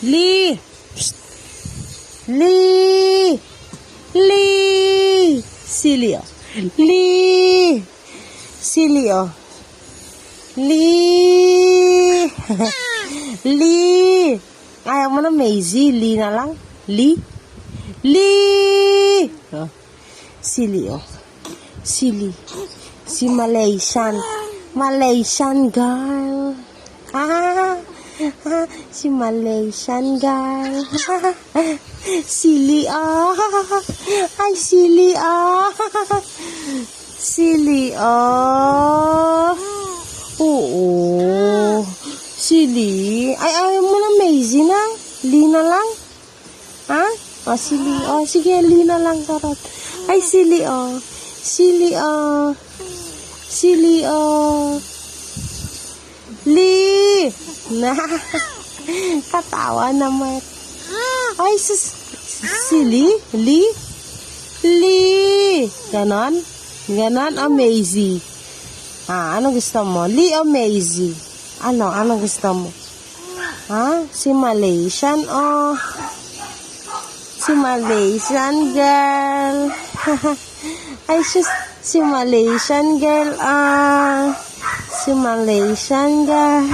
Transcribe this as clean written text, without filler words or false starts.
Lee! Psst. Lee! Lee! Silly, oh. Lee! Silly, oh. Lee! Lee! Ayaw mo na, Maisie. Lee na lang. Lee? Lee! Oh. Silly, oh. Silly. Si Malaysian. Malaysian girl. Si Malaysian girl. Silly, oh. Ay, silly, oh. Silly, oh. Oo. Silly. Ay, ayaw mo na, Maisie na. Lee na lang. Ha? Oh, silly. Oh, sige, Lee na lang, karot. Ay, silly, oh. Silly, oh. Silly, oh. Lee! Na. Katawa naman. Ay, silly? Lee? Lee! Ganon? Ganon o Maisie? Ano gusto mo? Lee o Maisie? Ano gusto mo? Si Malaysian o si Malaysian girl? Ay, si Malaysian girl, si Malaysian girl.